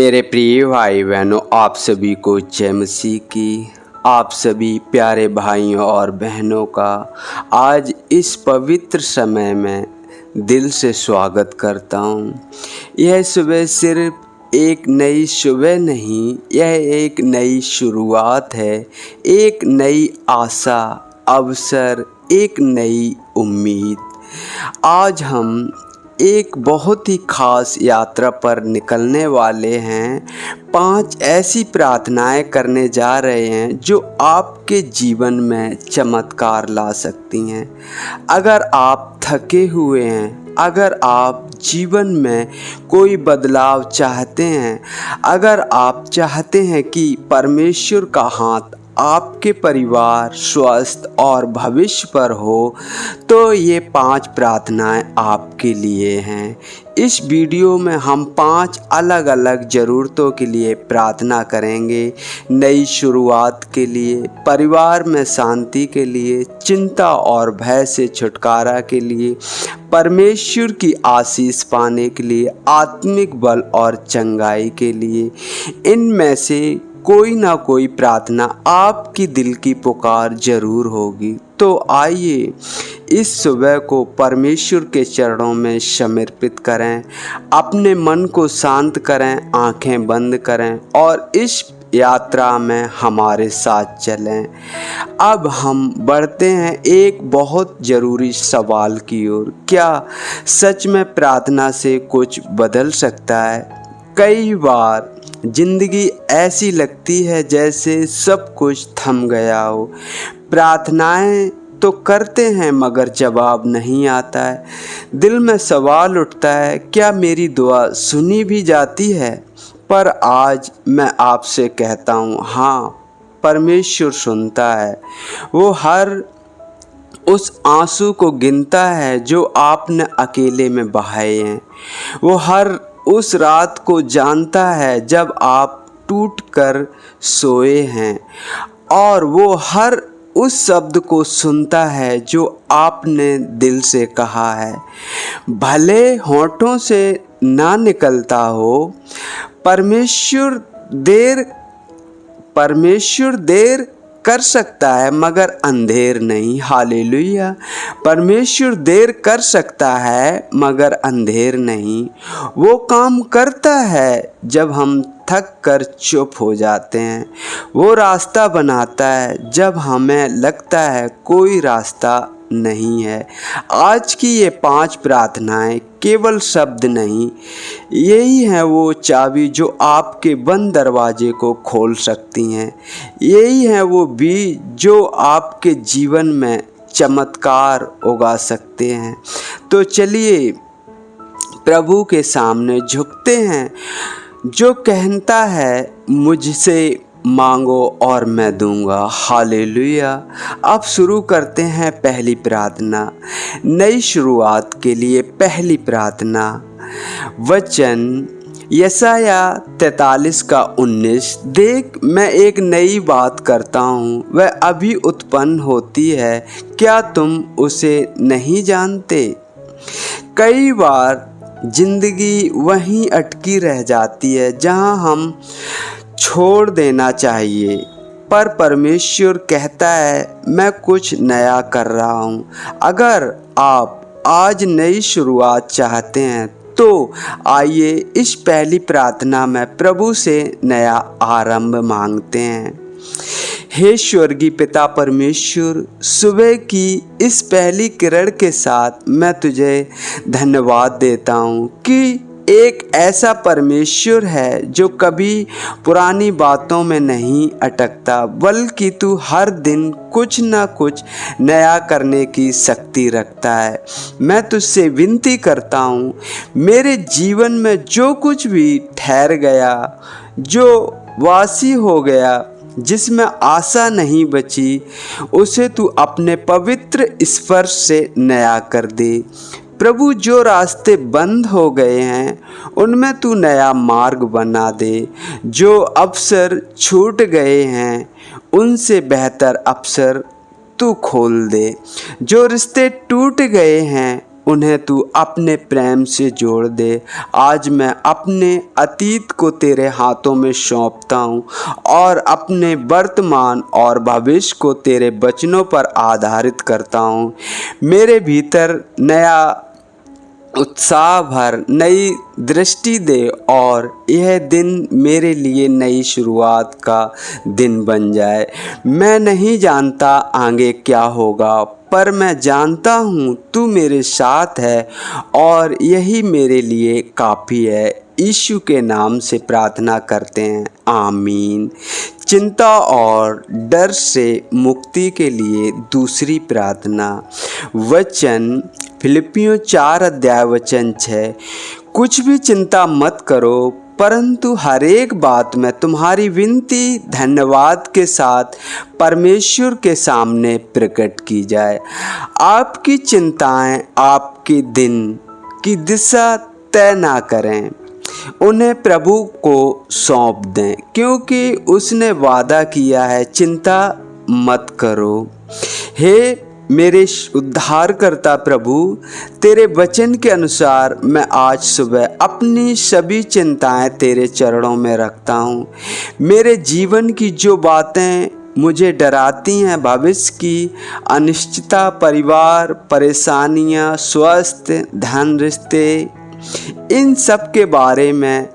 मेरे प्रिय भाई बहनों, आप सभी को जय मसीह की। आप सभी प्यारे भाइयों और बहनों का आज इस पवित्र समय में दिल से स्वागत करता हूँ। यह सुबह सिर्फ एक नई सुबह नहीं, यह एक नई शुरुआत है, एक नई आशा, अवसर, एक नई उम्मीद। आज हम एक बहुत ही खास यात्रा पर निकलने वाले हैं। 5 ऐसी प्रार्थनाएं करने जा रहे हैं जो आपके जीवन में चमत्कार ला सकती हैं। अगर आप थके हुए हैं, अगर आप जीवन में कोई बदलाव चाहते हैं, अगर आप चाहते हैं कि परमेश्वर का हाथ आपके परिवार, स्वास्थ्य और भविष्य पर हो, तो ये 5 प्रार्थनाएं आपके लिए हैं। इस वीडियो में हम 5 अलग अलग ज़रूरतों के लिए प्रार्थना करेंगे। नई शुरुआत के लिए, परिवार में शांति के लिए, चिंता और भय से छुटकारा के लिए, परमेश्वर की आशीष पाने के लिए, आत्मिक बल और चंगाई के लिए। इनमें से कोई ना कोई प्रार्थना आपकी दिल की पुकार जरूर होगी। तो आइए इस सुबह को परमेश्वर के चरणों में समर्पित करें, अपने मन को शांत करें, आंखें बंद करें और इस यात्रा में हमारे साथ चलें। अब हम बढ़ते हैं एक बहुत ज़रूरी सवाल की ओर। क्या सच में प्रार्थना से कुछ बदल सकता है? कई बार जिंदगी ऐसी लगती है जैसे सब कुछ थम गया हो। प्रार्थनाएं तो करते हैं मगर जवाब नहीं आता है। दिल में सवाल उठता है, क्या मेरी दुआ सुनी भी जाती है? पर आज मैं आपसे कहता हूँ, हाँ, परमेश्वर सुनता है। वो हर उस आंसू को गिनता है जो आपने अकेले में बहाए हैं। वो हर उस रात को जानता है जब आप टूट कर सोए हैं, और वो हर उस शब्द को सुनता है जो आपने दिल से कहा है। भले होठों से ना निकलता हो, परमेश्वर देर कर सकता है मगर अंधेर नहीं। हालेलुया। परमेश्वर देर कर सकता है मगर अंधेर नहीं। वो काम करता है जब हम थक कर चुप हो जाते हैं। वो रास्ता बनाता है जब हमें लगता है कोई रास्ता नहीं है। आज की ये 5 प्रार्थनाएं केवल शब्द नहीं, यही है वो चाबी जो आपके बंद दरवाजे को खोल सकती हैं। यही है वो बीज जो आपके जीवन में चमत्कार उगा सकते हैं। तो चलिए प्रभु के सामने झुकते हैं, जो कहता है मुझसे मांगो और मैं दूंगा। हालेलुया। अब शुरू करते हैं पहली प्रार्थना। नई शुरुआत के लिए पहली प्रार्थना, वचन यशाया 43 का 19। देख, मैं एक नई बात करता हूँ, वह अभी उत्पन्न होती है, क्या तुम उसे नहीं जानते? कई बार जिंदगी वहीं अटकी रह जाती है जहां हम छोड़ देना चाहिए, पर परमेश्वर कहता है मैं कुछ नया कर रहा हूं। अगर आप आज नई शुरुआत चाहते हैं तो आइए इस पहली प्रार्थना में प्रभु से नया आरंभ मांगते हैं। हे स्वर्गीय पिता परमेश्वर, सुबह की इस पहली किरण के साथ मैं तुझे धन्यवाद देता हूँ कि एक ऐसा परमेश्वर है जो कभी पुरानी बातों में नहीं अटकता, बल्कि तू हर दिन कुछ ना कुछ नया करने की शक्ति रखता है। मैं तुझसे विनती करता हूँ, मेरे जीवन में जो कुछ भी ठहर गया, जो वासी हो गया, जिसमें आशा नहीं बची, उसे तू अपने पवित्र स्पर्श से नया कर दे। प्रभु, जो रास्ते बंद हो गए हैं उनमें तू नया मार्ग बना दे। जो अवसर छूट गए हैं उनसे बेहतर अवसर तू खोल दे। जो रिश्ते टूट गए हैं उन्हें तू अपने प्रेम से जोड़ दे। आज मैं अपने अतीत को तेरे हाथों में सौंपता हूँ और अपने वर्तमान और भविष्य को तेरे वचनों पर आधारित करता हूँ। मेरे भीतर नया उत्साह भर, नई दृष्टि दे और यह दिन मेरे लिए नई शुरुआत का दिन बन जाए। मैं नहीं जानता आगे क्या होगा, पर मैं जानता हूँ तू मेरे साथ है और यही मेरे लिए काफ़ी है। यीशु के नाम से प्रार्थना करते हैं, आमीन। चिंता और डर से मुक्ति के लिए दूसरी प्रार्थना। वचन फिलिपियों 4:6। कुछ भी चिंता मत करो, परंतु हर एक बात में तुम्हारी विनती धन्यवाद के साथ परमेश्वर के सामने प्रकट की जाए। आपकी चिंताएं आपके दिन की दिशा तय ना करें, उन्हें प्रभु को सौंप दें, क्योंकि उसने वादा किया है, चिंता मत करो। हे मेरे उद्धारकर्ता प्रभु, तेरे वचन के अनुसार मैं आज सुबह अपनी सभी चिंताएं तेरे चरणों में रखता हूँ। मेरे जीवन की जो बातें मुझे डराती हैं, भविष्य की अनिश्चितता, परिवार परेशानियाँ, स्वास्थ्य, धन, रिश्ते, इन सब के बारे में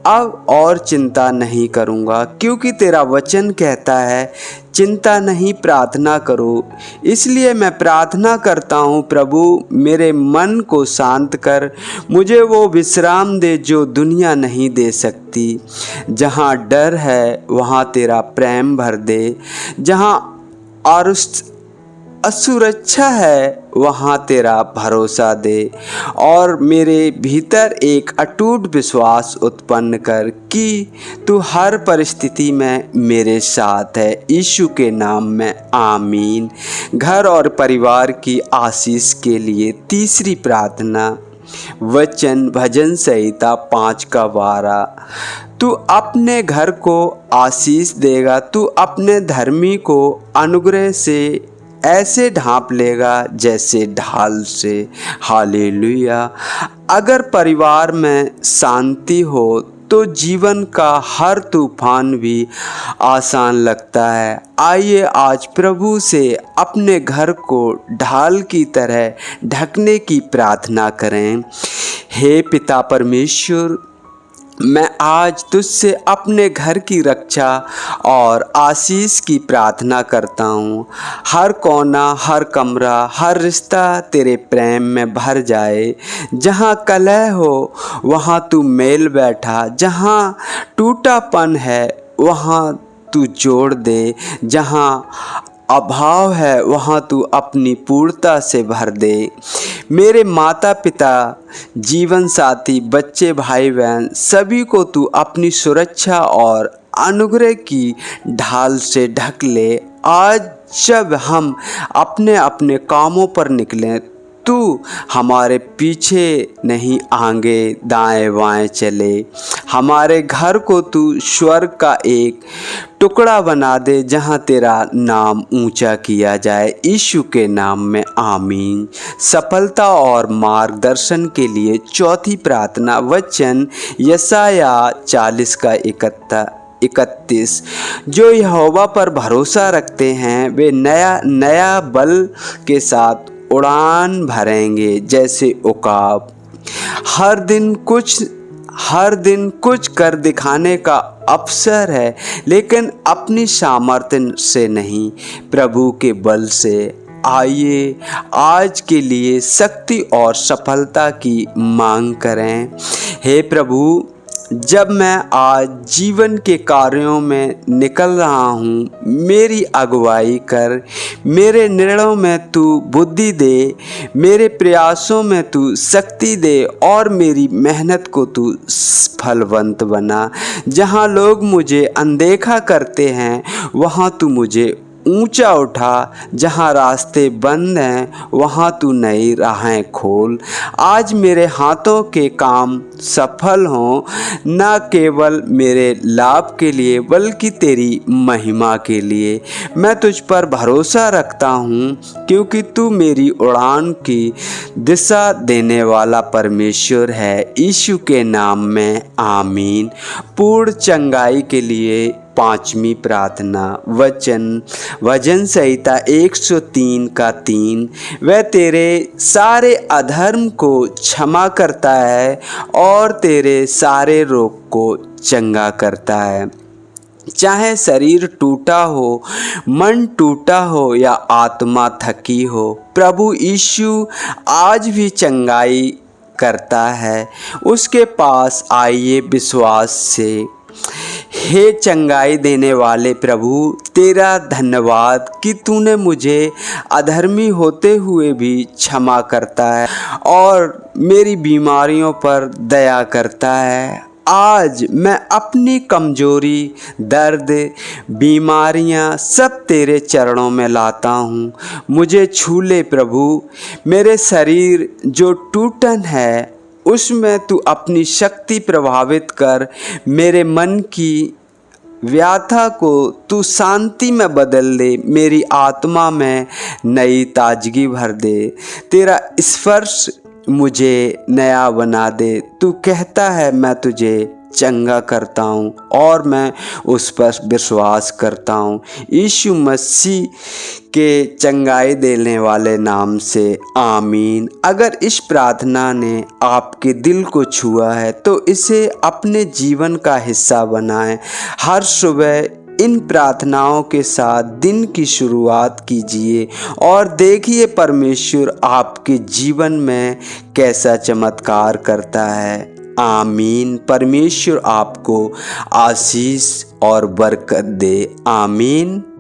अब और चिंता नहीं करूँगा, क्योंकि तेरा वचन कहता है चिंता नहीं प्रार्थना करो। इसलिए मैं प्रार्थना करता हूँ प्रभु, मेरे मन को शांत कर, मुझे वो विश्राम दे जो दुनिया नहीं दे सकती। जहाँ डर है वहाँ तेरा प्रेम भर दे, जहाँ असुरक्षा है वहाँ तेरा भरोसा दे और मेरे भीतर एक अटूट विश्वास उत्पन्न कर कि तू हर परिस्थिति में मेरे साथ है। यीशु के नाम में आमीन। घर और परिवार की आशीष के लिए तीसरी प्रार्थना। वचन भजन संहिता 5:12। तू अपने घर को आशीष देगा, तू अपने धर्मी को अनुग्रह से ऐसे ढांप लेगा जैसे ढाल से। हालेलुया। अगर परिवार में शांति हो तो जीवन का हर तूफान भी आसान लगता है। आइए आज प्रभु से अपने घर को ढाल की तरह ढकने की प्रार्थना करें। हे पिता परमेश्वर, मैं आज तुझसे अपने घर की रक्षा और आशीष की प्रार्थना करता हूँ। हर कोना, हर कमरा, हर रिश्ता तेरे प्रेम में भर जाए। जहाँ कलह हो वहाँ तू मेल बैठा, जहाँ टूटापन है वहाँ तू जोड़ दे, जहाँ अभाव है वहाँ तू अपनी पूर्णता से भर दे। मेरे माता पिता, जीवन साथी, बच्चे, भाई बहन, सभी को तू अपनी सुरक्षा और अनुग्रह की ढाल से ढक ले। आज जब हम अपने अपने कामों पर निकलें, तू हमारे पीछे नहीं आगे दाएं बाएं चले। हमारे घर को तू स्वर्ग का एक टुकड़ा बना दे जहाँ तेरा नाम ऊंचा किया जाए। यीशु के नाम में आमीन। सफलता और मार्गदर्शन के लिए चौथी प्रार्थना। वचन यशाया 40:31। जो यहोवा पर भरोसा रखते हैं वे नया बल के साथ उड़ान भरेंगे जैसे उकाब। हर दिन कुछ कर दिखाने का अवसर है, लेकिन अपनी सामर्थ्य से नहीं, प्रभु के बल से। आइए आज के लिए शक्ति और सफलता की मांग करें। हे प्रभु, जब मैं आज जीवन के कार्यों में निकल रहा हूँ, मेरी अगुवाई कर। मेरे निर्णयों में तू बुद्धि दे, मेरे प्रयासों में तू शक्ति दे और मेरी मेहनत को तू फलवंत बना। जहाँ लोग मुझे अनदेखा करते हैं वहाँ तू मुझे ऊंचा उठा, जहाँ रास्ते बंद हैं वहाँ तू नई राहें खोल। आज मेरे हाथों के काम सफल हों, न केवल मेरे लाभ के लिए बल्कि तेरी महिमा के लिए। मैं तुझ पर भरोसा रखता हूँ, क्योंकि तू मेरी उड़ान की दिशा देने वाला परमेश्वर है। यीशु के नाम में आमीन। पूर्ण चंगाई के लिए पांचवी प्रार्थना। भजन संहिता 103 का 3। वह तेरे सारे अधर्म को क्षमा करता है और तेरे सारे रोग को चंगा करता है। चाहे शरीर टूटा हो, मन टूटा हो या आत्मा थकी हो, प्रभु यीशु आज भी चंगाई करता है। उसके पास आइए विश्वास से। हे चंगाई देने वाले प्रभु, तेरा धन्यवाद कि तूने मुझे अधर्मी होते हुए भी क्षमा करता है और मेरी बीमारियों पर दया करता है। आज मैं अपनी कमजोरी, दर्द, बीमारियां सब तेरे चरणों में लाता हूँ। मुझे छू ले प्रभु। मेरे शरीर जो टूटन है उसमें तू अपनी शक्ति प्रभावित कर। मेरे मन की व्याथा को तू शांति में बदल दे। मेरी आत्मा में नई ताजगी भर दे। तेरा स्पर्श मुझे नया बना दे। तू कहता है मैं तुझे चंगा करता हूँ और मैं उस पर विश्वास करता हूँ। यीशु मसीह के चंगाई देने वाले नाम से आमीन। अगर इस प्रार्थना ने आपके दिल को छुआ है तो इसे अपने जीवन का हिस्सा बनाएं। हर सुबह इन प्रार्थनाओं के साथ दिन की शुरुआत कीजिए और देखिए परमेश्वर आपके जीवन में कैसा चमत्कार करता है। आमीन। परमेश्वर आपको आशीष और बरकत दे। आमीन।